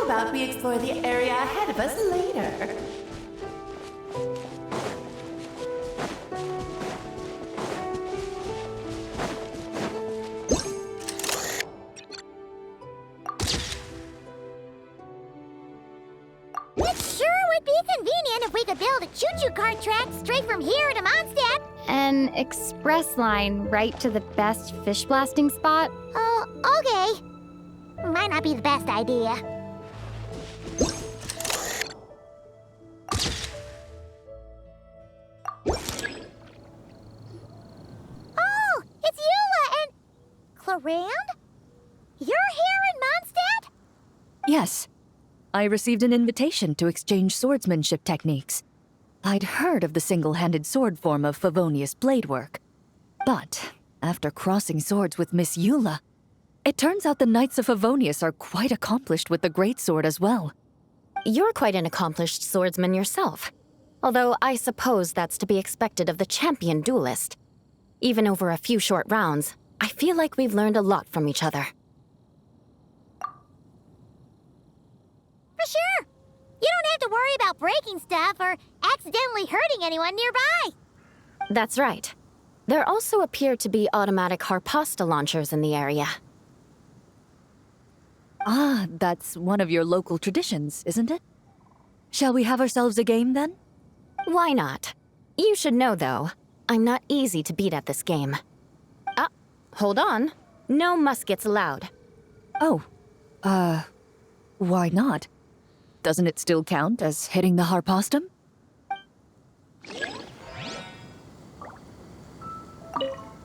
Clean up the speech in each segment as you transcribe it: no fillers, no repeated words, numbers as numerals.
about we explore the area ahead of us later? It sure would be convenient if we could build a choo-choo cart track straight from here to Mondstadt. An express line right to the best fish blasting spot? Oh, okay. Might not be the best idea. Oh, it's Eula and... Clarand? You're here in Mondstadt? Yes. I received an invitation to exchange swordsmanship techniques. I'd heard of the single-handed sword form of Favonius blade work. But after crossing swords with Miss Eula, it turns out the Knights of Favonius are quite accomplished with the greatsword as well. You're quite an accomplished swordsman yourself. Although I suppose that's to be expected of the champion duelist. Even over a few short rounds, I feel like we've learned a lot from each other. For sure. You don't have to worry about breaking stuff or accidentally hurting anyone nearby. That's right. There also appear to be automatic harpasta launchers in the area. Ah, that's one of your local traditions, isn't it? Shall we have ourselves a game, then? Why not? You should know, though, I'm not easy to beat at this game. Ah, hold on. No muskets allowed. Oh, why not? Doesn't it still count as hitting the harpastum?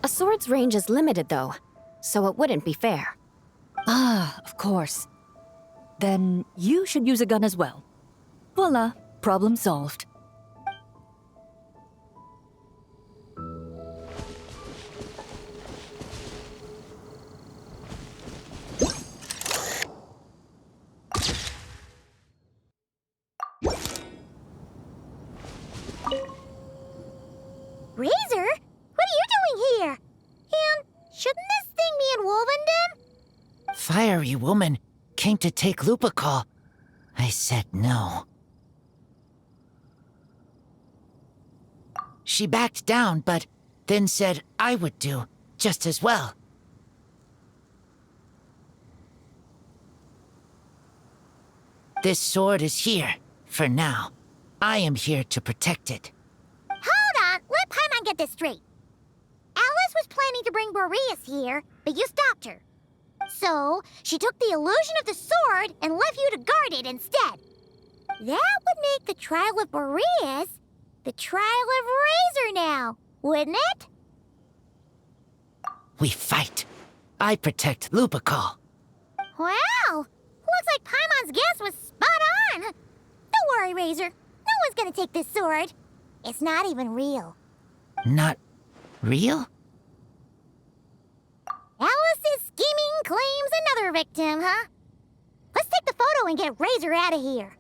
A sword's range is limited, though, so it wouldn't be fair. Ah, of course. Then you should use a gun as well. Voila, problem solved. Razor? What are you doing here? And shouldn't this thing be in Wolvenden? Fiery woman came to take Lupical. I said no. She backed down, but then said I would do just as well. This sword is here, for now. I am here to protect it. Hold on, let Paimon get this straight. Alice was planning to bring Boreas here, but you stopped her. So, she took the illusion of the sword and left you to guard it instead. That would make the trial of Boreas the trial of Razor now, wouldn't it? We fight. I protect Lupical. Wow! Looks like Paimon's guess was spot on. Don't worry, Razor. No one's gonna take this sword. It's not even real. Not real? Alice's scheming claims another victim, huh? Let's take the photo and get Razor out of here.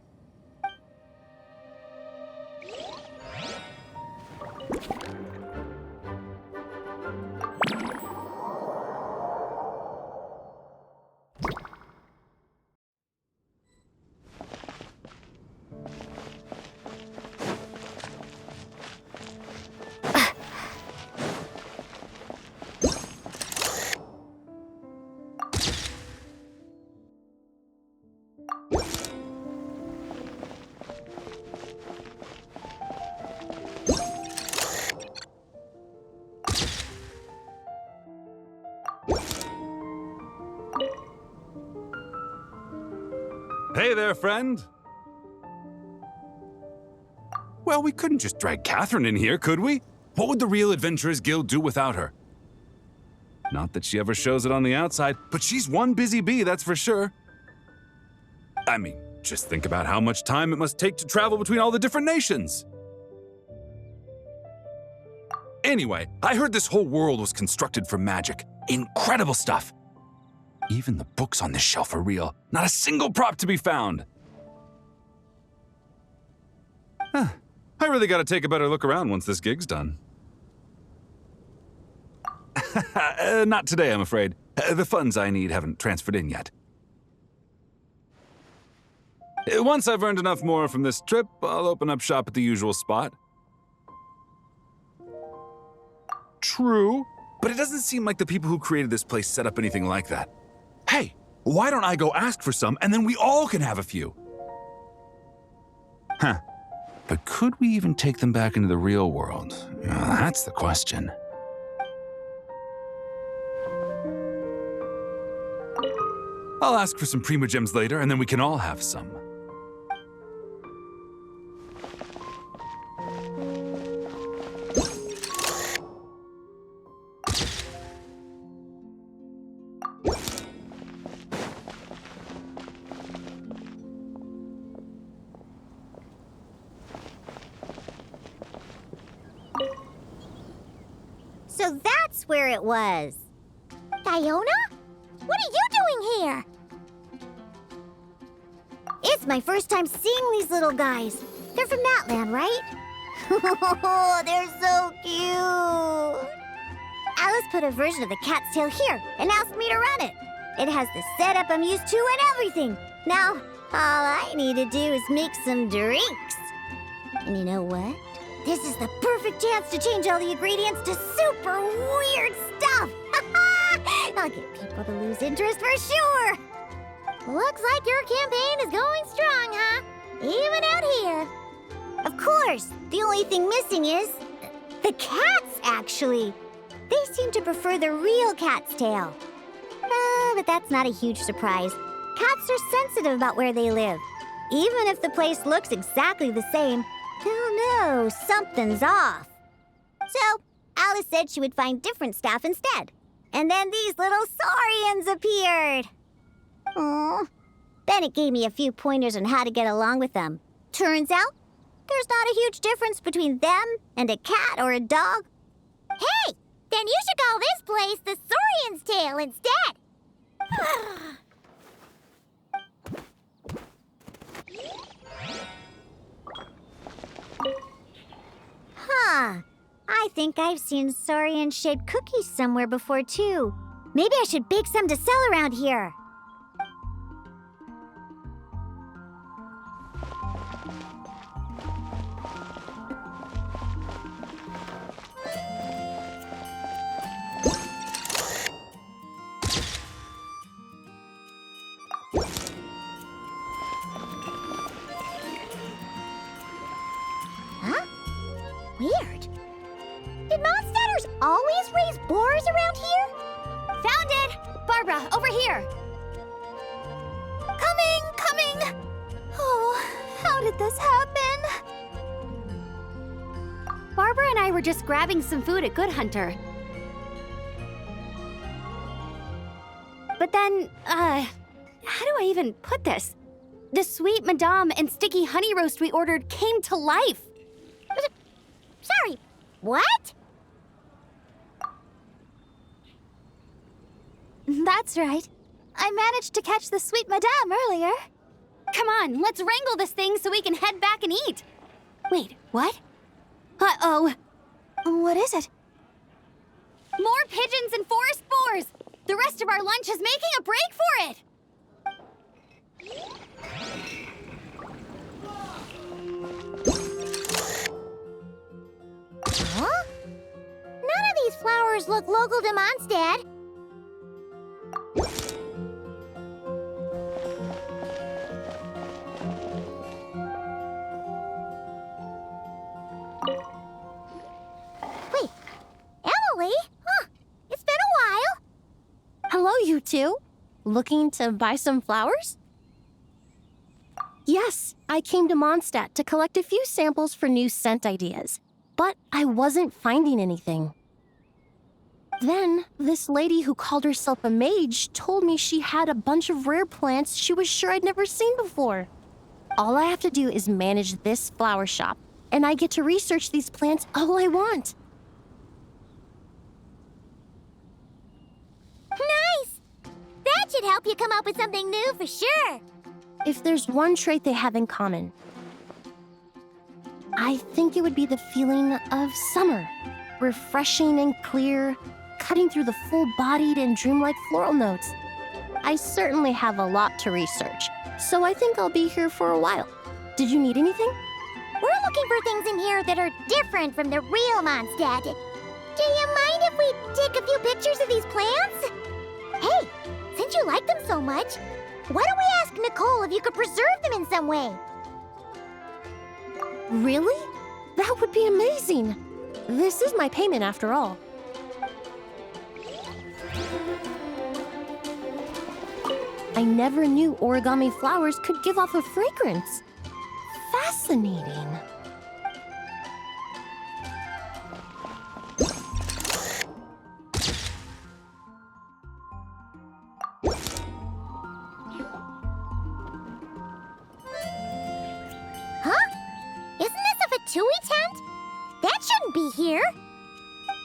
Hey there, friend! Well, we couldn't just drag Catherine in here, could we? What would the Real Adventurers Guild do without her? Not that she ever shows it on the outside, but she's one busy bee, that's for sure. I mean, just think about how much time it must take to travel between all the different nations. Anyway, I heard this whole world was constructed from magic. Incredible stuff. Even the books on this shelf are real. Not a single prop to be found. Huh. I really gotta take a better look around once this gig's done. Not today, I'm afraid. The funds I need haven't transferred in yet. Once I've earned enough more from this trip, I'll open up shop at the usual spot. True, but it doesn't seem like the people who created this place set up anything like that. Hey, why don't I go ask for some, and then we all can have a few? Huh. But could we even take them back into the real world? That's the question. I'll ask for some Primogems later, and then we can all have some. So that's where it was. Fiona? What are you doing here? It's my first time seeing these little guys. They're from that land, right? Oh, they're so cute. Alice put a version of the cat's tail here and asked me to run it. It has the setup I'm used to and everything. Now, all I need to do is make some drinks. And you know what? This is the perfect chance to change all the ingredients to super weird stuff. I'll get people to lose interest for sure. Looks like your campaign is going strong, huh? Even out here. Of course, the only thing missing is the cats, actually. They seem to prefer the real cat's tail. But that's not a huge surprise. Cats are sensitive about where they live. Even if the place looks exactly the same, they'll know something's off. So, Alice said she would find different staff instead. And then these little saurians appeared. Aww. Bennett gave me a few pointers on how to get along with them. Turns out, there's not a huge difference between them and a cat or a dog. Hey, then you should call this place the Saurian's Tail instead. Huh. I think I've seen saurian-shaped cookies somewhere before, too. Maybe I should bake some to sell around here. Huh? Weird. Did monsters always raise boars around here? Found it! Barbara, over here! Coming! Oh, how did this happen? Barbara and I were just grabbing some food at Good Hunter. But then, how do I even put this? The sweet madame and sticky honey roast we ordered came to life. Sorry, what? That's right. I managed to catch the sweet madame earlier. Come on, let's wrangle this thing so we can head back and eat. Wait, what? Uh-oh. What is it? More pigeons and forest boars! The rest of our lunch is making a break for it! Huh? None of these flowers look local to Mondstadt. Wait, Emily? Huh, it's been a while. Hello, you two. Looking to buy some flowers? Yes, I came to Mondstadt to collect a few samples for new scent ideas, but I wasn't finding anything. Then, this lady who called herself a mage told me she had a bunch of rare plants she was sure I'd never seen before. All I have to do is manage this flower shop, and I get to research these plants all I want. Nice! That should help you come up with something new for sure. If there's one trait they have in common, I think it would be the feeling of summer. Refreshing and clear, cutting through the full-bodied and dreamlike floral notes. I certainly have a lot to research, so I think I'll be here for a while. Did you need anything? We're looking for things in here that are different from the real Mondstadt. Do you mind if we take a few pictures of these plants? Hey, since you like them so much, why don't we ask Nicole if you could preserve them in some way? Really? That would be amazing. This is my payment after all. I never knew origami flowers could give off a fragrance. Fascinating. Huh? Isn't this a Fatui tent? That shouldn't be here.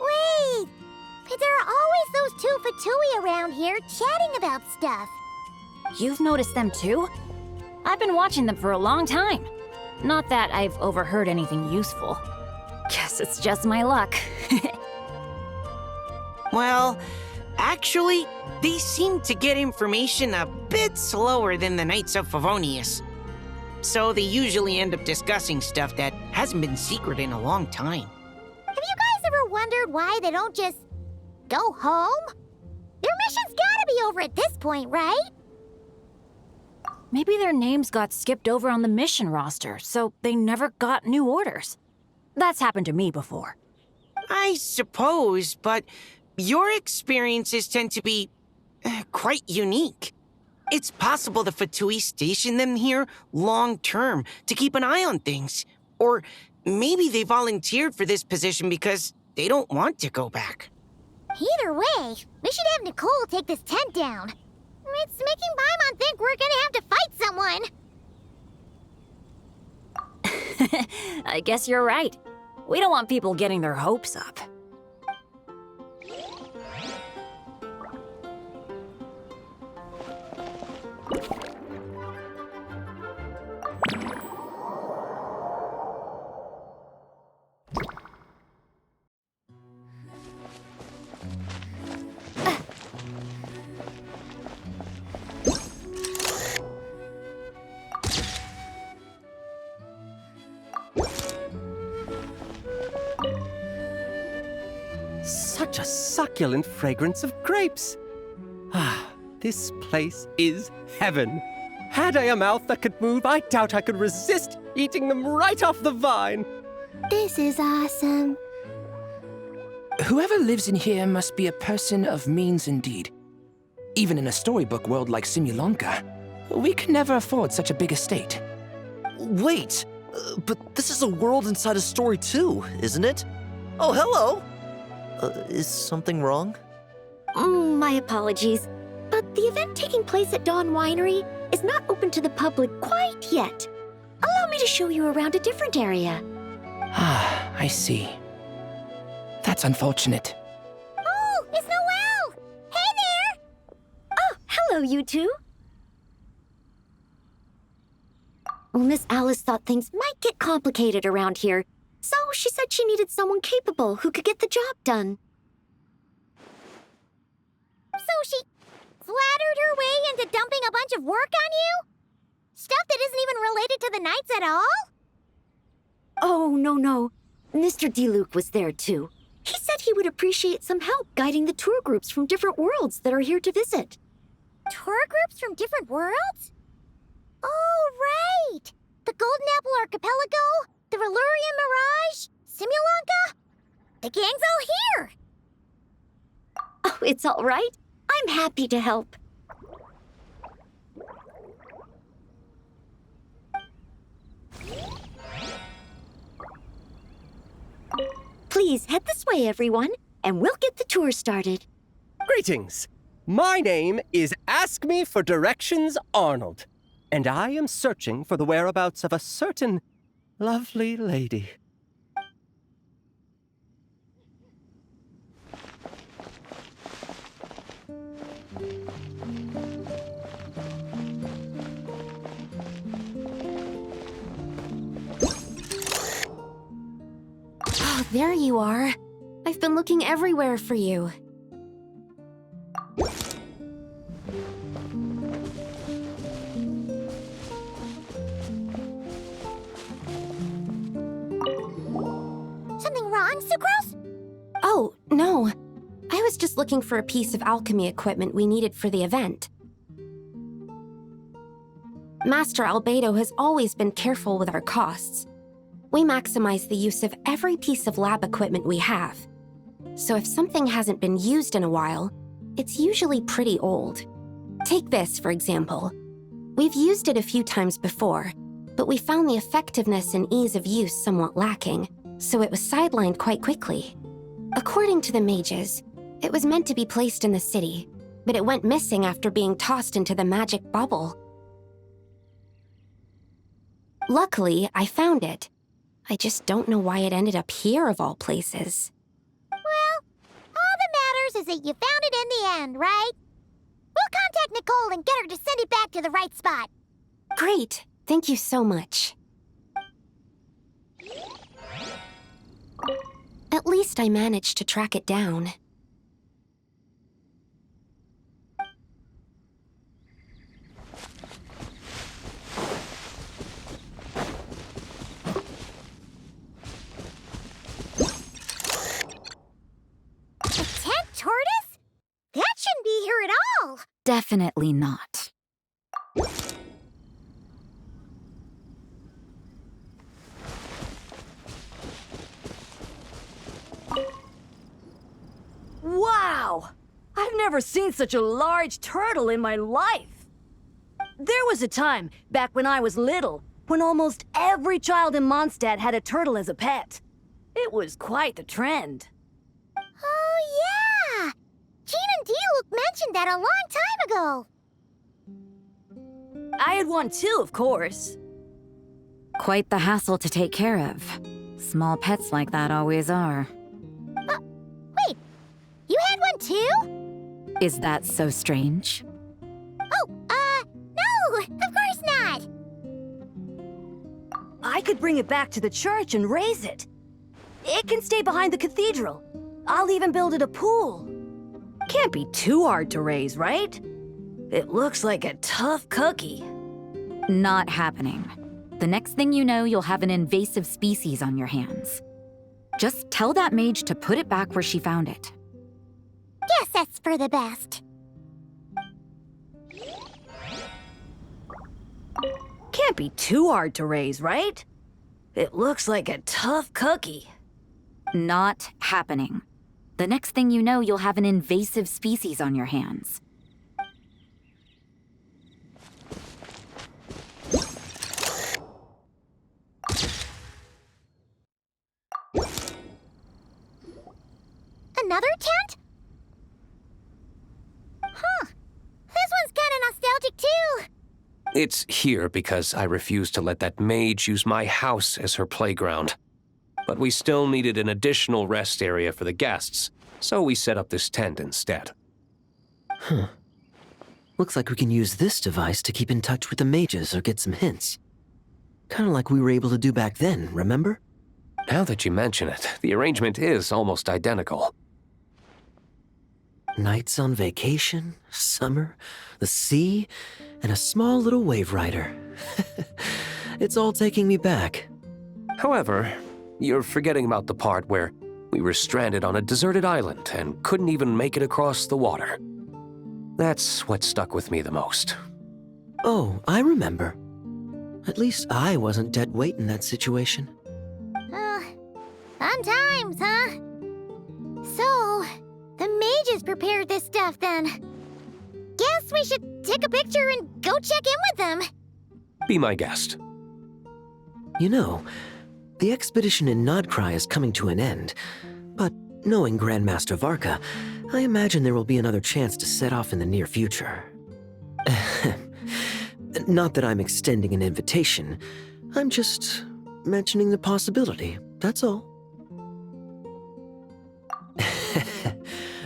Wait, but there are always those two Fatui around here chatting about stuff. You've noticed them too? I've been watching them for a long time. Not that I've overheard anything useful. Guess it's just my luck. Well, actually, they seem to get information a bit slower than the Knights of Favonius. So they usually end up discussing stuff that hasn't been secret in a long time. Have you guys ever wondered why they don't just go home? Their mission's gotta be over at this point, right? Maybe their names got skipped over on the mission roster, so they never got new orders. That's happened to me before. I suppose, but your experiences tend to be quite unique. It's possible the Fatui stationed them here long-term to keep an eye on things. Or maybe they volunteered for this position because they don't want to go back. Either way, we should have Nicole take this tent down. It's making Paimon think we're gonna have to fight someone. I guess you're right. We don't want people getting their hopes up. Such a succulent fragrance of grapes. Ah, this place is heaven. Had I a mouth that could move, I doubt I could resist eating them right off the vine. This is awesome. Whoever lives in here must be a person of means indeed. Even in a storybook world like Simulonka, we can never afford such a big estate. Wait, but this is a world inside a story too, isn't it? Oh, hello! Is something wrong? My apologies, but the event taking place at Dawn Winery is not open to the public quite yet. Allow me to show you around a different area. Ah, I see. That's unfortunate. Oh, it's Noelle! Hey there! Oh, hello, you two. Well, Miss Alice thought things might get complicated around here, so she said she needed someone capable who could get the job done. So she flattered her way into dumping a bunch of work on you? Stuff that isn't even related to the Knights at all? Oh, no. Mr. DeLuke was there, too. He said he would appreciate some help guiding the tour groups from different worlds that are here to visit. Tour groups from different worlds? Oh, right! The Golden Apple Archipelago, the Relurian Mirage, Simulonka? The gang's all here! Oh, it's all right. I'm happy to help. Please head this way, everyone, and we'll get the tour started. Greetings. My name is Ask Me for Directions Arnold, and I am searching for the whereabouts of a certain lovely lady. Oh, there you are. I've been looking everywhere for you. No, I was just looking for a piece of alchemy equipment we needed for the event. Master Albedo has always been careful with our costs. We maximize the use of every piece of lab equipment we have. So if something hasn't been used in a while, it's usually pretty old. Take this, for example. We've used it a few times before, but we found the effectiveness and ease of use somewhat lacking, so it was sidelined quite quickly. According to the mages, it was meant to be placed in the city, but it went missing after being tossed into the magic bubble. Luckily, I found it. I just don't know why it ended up here of all places. Well, all that matters is that you found it in the end, right? We'll contact Nicole and get her to send it back to the right spot. Great. Thank you so much. At least I managed to track it down. Tortoise? That shouldn't be here at all. Definitely not. Wow! I've never seen such a large turtle in my life. There was a time, back when I was little, when almost every child in Mondstadt had a turtle as a pet. It was quite the trend. Oh, yeah! Jean and D-Luke mentioned that a long time ago. I had one too, of course. Quite the hassle to take care of. Small pets like that always are. Wait, you had one too? Is that so strange? Oh, no, of course not. I could bring it back to the church and raise it. It can stay behind the cathedral. I'll even build it a pool. Can't be too hard to raise, right? It looks like a tough cookie. Not happening. The next thing you know, you'll have an invasive species on your hands. Just tell that mage to put it back where she found it. Guess that's for the best. Can't be too hard to raise, right? It looks like a tough cookie. Not happening. The next thing you know, you'll have an invasive species on your hands. Another tent? Huh. This one's kinda nostalgic too. It's here because I refused to let that mage use my house as her playground. But we still needed an additional rest area for the guests, so we set up this tent instead. Huh. Looks like we can use this device to keep in touch with the mages or get some hints. Kinda like we were able to do back then, remember? Now that you mention it, the arrangement is almost identical. Nights on vacation, summer, the sea, and a small little wave rider. It's all taking me back. However, you're forgetting about the part where we were stranded on a deserted island and couldn't even make it across the water. That's what stuck with me the most. Oh, I remember. At least I wasn't dead weight in that situation. Fun times, huh? So, the mages prepared this stuff then. Guess we should take a picture and go check in with them. Be my guest. You know, the expedition in Nodcry is coming to an end, but knowing Grandmaster Varka, I imagine there will be another chance to set off in the near future. Not that I'm extending an invitation, I'm just mentioning the possibility, that's all.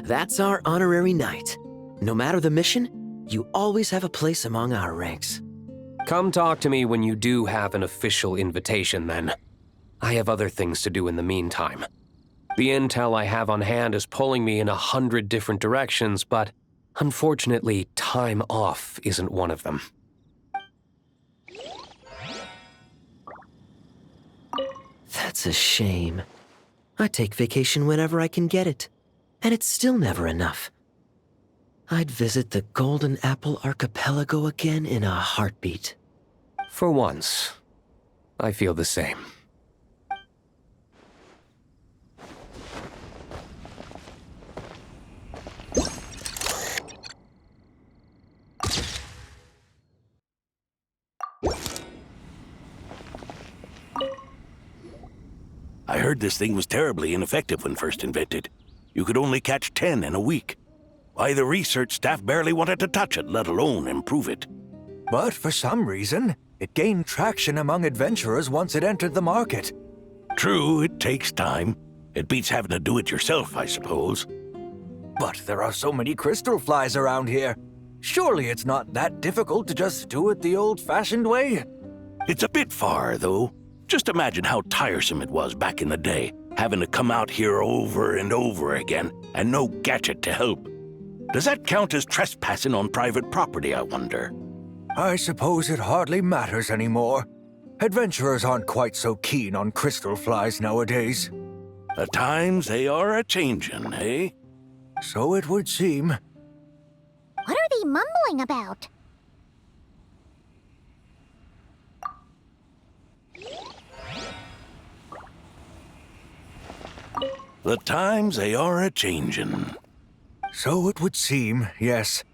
That's our honorary knight. No matter the mission, you always have a place among our ranks. Come talk to me when you do have an official invitation, then. I have other things to do in the meantime. The intel I have on hand is pulling me in 100 different directions, but unfortunately, time off isn't one of them. That's a shame. I take vacation whenever I can get it. And it's still never enough. I'd visit the Golden Apple Archipelago again in a heartbeat. For once, I feel the same. I heard this thing was terribly ineffective when first invented. You could only catch 10 in a week. Why, the research staff barely wanted to touch it, let alone improve it. But for some reason, it gained traction among adventurers once it entered the market. True, it takes time. It beats having to do it yourself, I suppose. But there are so many crystal flies around here. Surely it's not that difficult to just do it the old-fashioned way? It's a bit far, though. Just imagine how tiresome it was back in the day, having to come out here over and over again, and no gadget to help. Does that count as trespassing on private property, I wonder? I suppose it hardly matters anymore. Adventurers aren't quite so keen on crystal flies nowadays. The times they are a-changin', eh? So it would seem. What are they mumbling about? The times they are a-changin'. So it would seem, yes.